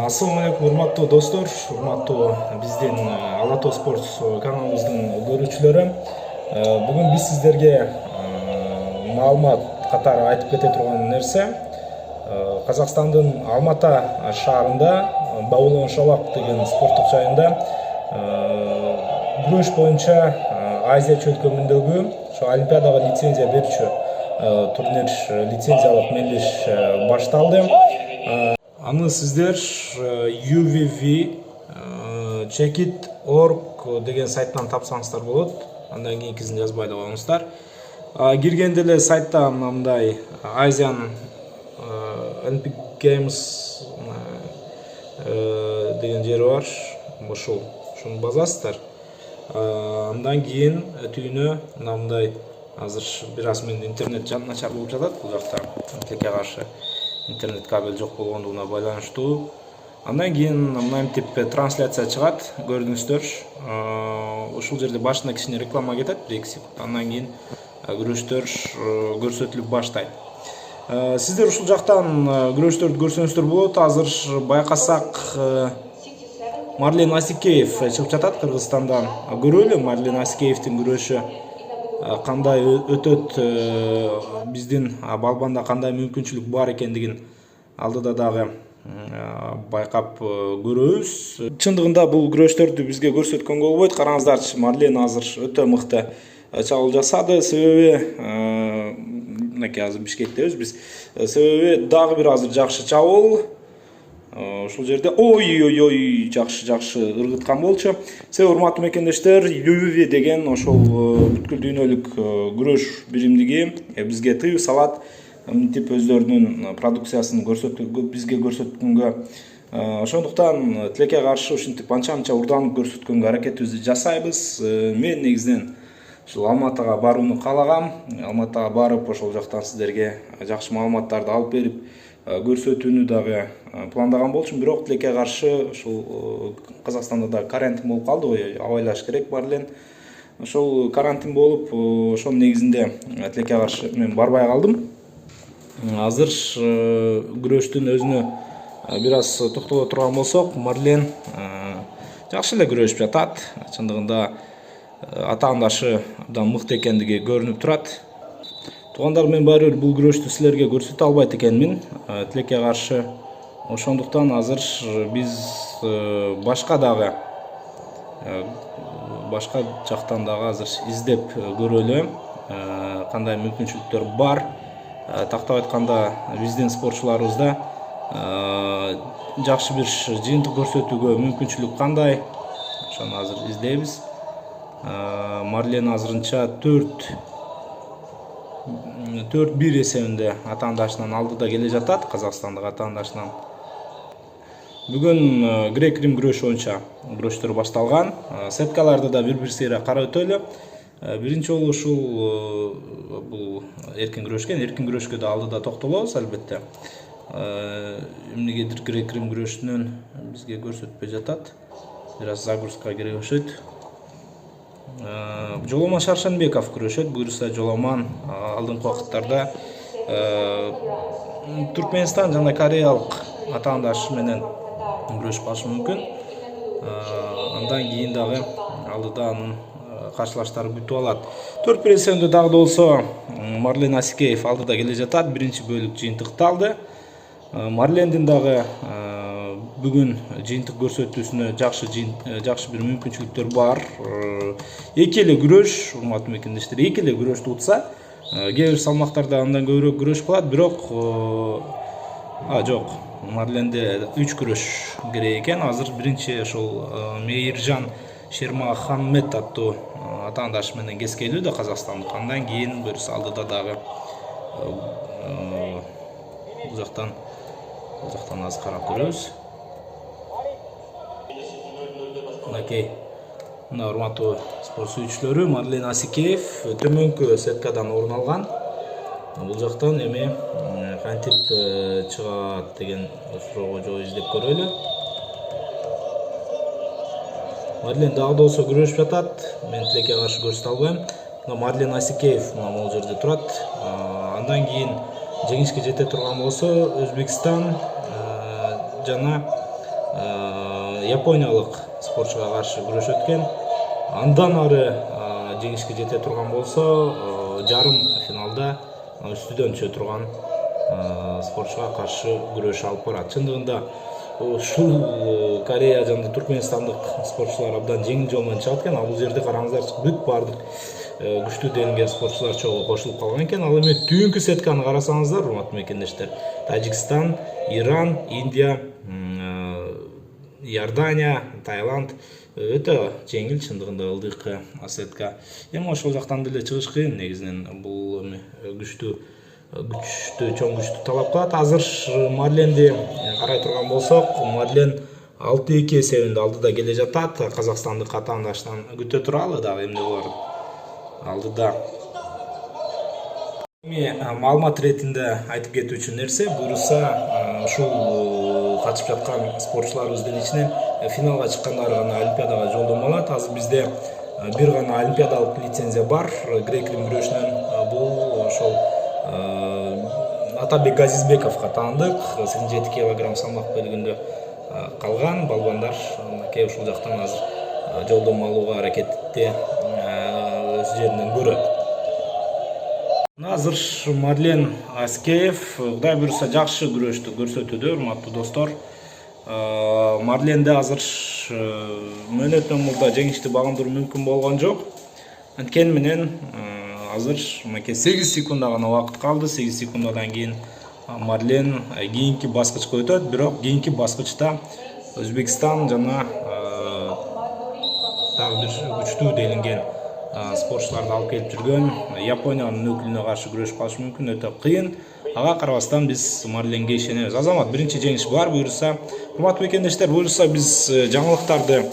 Assalamu алейкум, урматтуу достор, урматтуу биздин Алато Sports каналыбыздын көрүүчүлөрү. Бүгүн биз сиздерге маалымат катары айтып кете турган нерсе, Казакстандын Алмата шаарында Бабулон Шолак деген спорттук жайында күрөш боюнча Азия чөлкөмүндөгү ошо Олимпиадага лицензия берүүчү турнир лицензиялык мелдеш башталды. Аны сиздер uvv.checkit.org деген сайттан тапсаңыздар болот. Андан кийинкисин жазбай эле коюңуздар. Киргенде эле сайтта мындай Asian Olympic Games деген жери бар. Ошону базасыздар. Андан кийин түйүнө мындай азыр бир аз менин интернет начар болуп жатат бул жакта. Тилекке каршы интернет кабель жок болгондугуна байланыштуу. Андан кийин мынтип трансляция чыгат, көрдүңүздөр. Ушул жерде башында кичине реклама кетет, 1-2 секунд. Андан кийин күрөштөр көрсөтүлүп баштайт. Сиздер ушул жактан күрөштөрдү көрсөңүздөр болот. Азыр байкасак Марлен Асикеев чыгып жатат Кыргызстандан. Көрөлү Марлен Асикеевдин күрөшү кандай өтөт, биздин балбанда кандай мүмкүнчүлүк бар экендигин алдыда дагы байкап көрөбүз. Чындыгында бул күрөштөрдү бизге көрсөткөнгө болбойт. Караңыздарчы, Марлен азыр өтө мыкты чабуул жасады. Себеби мынакей азыр Бишкектебиз биз. Себеби дагы бир азыр жакшы чабуул. Ушул жерде ой жакшы ыргыткан болчу. Себеби урматтуу мекендештер, uvv деген ошол бүткүл дүйнөлүк күрөш биримдиги бизге тыюу салат. Мынтип өздөрүнүн продукциясын бизге көрсөткөнгө, ошондуктан тилекке каршы ушинтип анча урданып көрсөткөнгө аракетибизди жасайбыз. Мен негизинен ушул Алматага барууну каалагам. Алматага барып, ошол жактан сиздерге жакшы маалыматтарды алып берип, көрсөтүүнү дагы пландаган болчумун. Бирок тилекке каршы ушул Казакстанда да карантин болуп калды, абайлаш керек бар эле. Ошол карантин болуп, ошонун негизинде тилекке каршы мен барбай калдым. Азыр күрөштүн өзүнө бир аз токтоло турган болсок, Марлен жакшы эле күрөшүп жатат. Чындыгында атаандашы абдан мыкты экендиги көрүнүп турат. Туугандар, мен баары бир бул күрөштү силерге көрсөтө албайт экенмин. Тилекке каршы ошондуктан азыр биз башка жактан дагы азыр издеп көрөлү, кандай мүмкүнчүлүктөр бар. Тактап айтканда биздин спортчуларыбызда жакшы бир жыйынтык көрсөтүүгө мүмкүнчүлүк кандай, ошону азыр издейбиз. Марлен азырынча 4-1 эсебинде атаандашынан алдыда келе жатат, Казакстандык атаандашынан. Бүгүн грек-рим күрөшү боюнча күрөштөр башталган. Сеткаларды да бир сыйра карап өтөлү. Биринчи жолу ушул бул эркин күрөшкө да алдыда токтолобуз албетте. Эмнегедир грек-рим күрөшүнөн бизге көрсөтпөй жатат. Бир аз загрузка керек окшойт. Жоломан Шаршенбеков күрөшөт. Буюрса Жоломан алдыңкы убакыттарда Түркменстан жана Кореялык атаандашы менен күрөшүп калышы мүмкүн. Андан кийин дагы алдыда анын каршылаштары күтүп алат. 4-1 эсебинде дагы да болсо Марлен Асикеев алдыда келе жатат. Биринчи бөлүк жыйынтыкталды. Марлендин дагы бүгүн жыйынтык көрсөтүүсүнө жакшы бир мүмкүнчүлүктөр бар. Эки эле күрөш, урматтуу мекендештер, эки эле күрөштү утса, кээ бир салмактарда андан көбүрөөк күрөш кылат, бирок жок, Марленде 3 күрөш керек экен. Азыр биринчи ошол Мейиржан Шермахаммет аттуу атаандашы менен кескейлүүдө Казакстандык. Андан кийин буюрса алдыда дагы бул жактан аз карап көрөбүз. Мынакей, мына урматтуу спорт сүйүүчүлөрү, Марлен Асикеев төмөнкү сеткадан орун алган. Бул жактан эми кантип чыгат деген суроого жооп издеп көрөлү. Марлен дагы да болсо күрөшүп жатат. Мен тилекке каршы көрсөтө албайм. Марлен Асикеев могул жерде турат. Андан кийин жеңишке жете турган болсо Өзбекстан жана Япониялык спортчуга каршы күрөш өткөн. Андан ары жеңишке жете турган болсо, жарым финалда үстүдөн түшө турган спортчуга каршы күрөш алып барат. Чындыгында ушул Корея жана Туркменстандык спортчулар абдан жеңил жол менен чыгат экен. Ал бул жерде караңыздарчы, бүт бардык күчтүү делинген спортчулар чогуу кошулуп калган экен. Ал эми түнкү сетканы карасаңыздар, урматтуу мекендештер, Тажикстан, Иран, Индия, Иордания, Таиланд өтө жеңил, чындыгында ылдык сетка. Эми ошол жактан деле чыгыш кыйын негизинен. Бул чоң күчтү талап кылат. Азыр Марленди карай турган болсок, Марлен 6-2 эсебинде алдыда келе жатат. Казакстандык атаандаштан күтө туралы дагы эмне болор алдыда. Эми маалымат иретинде айтып кетүүчү нерсе, буюрса ушул катышып жаткан спортчуларыбыздын ичинен финалга чыккандар гана Олимпиадага жолдомо алат. Азыр бизде бир гана олимпиадалык лицензия бар, грек-рим күрөшүнөн. Бул ошол Атабек Газизбековго таандык. 87 килограмм салмак бөлүгүндө калган балбандар кээ ушул жактан азыр жолдомо алууга аракетте өз жеринен көрөт. Азыр Марлен Аскеев Кудай буюрса жакшы күрөштү көрсөтүүдө, урматтуу достор. Марленде азыр мөөнөттөн мурда жеңишти багындыруу мүмкүн болгон жок. Анткени менен азыр 8 секунда гана убакыт калды. 8 секундадан кийин Марлен кийинки баскычка өтөт, бирок кийинки баскычта Өзбекстан жана дагы бир күчтүү делинген спортчуларды алып келип жүргөн Япониянын өкүлүнө каршы күрөшүп калышы мүмкүн, өтө кыйын. Ага карабастан биз Марленге ишенебиз. Азамат, биринчи жеңиш бар буюрса. Урматтуу мекендештер, буюрса биз жаңылыктарды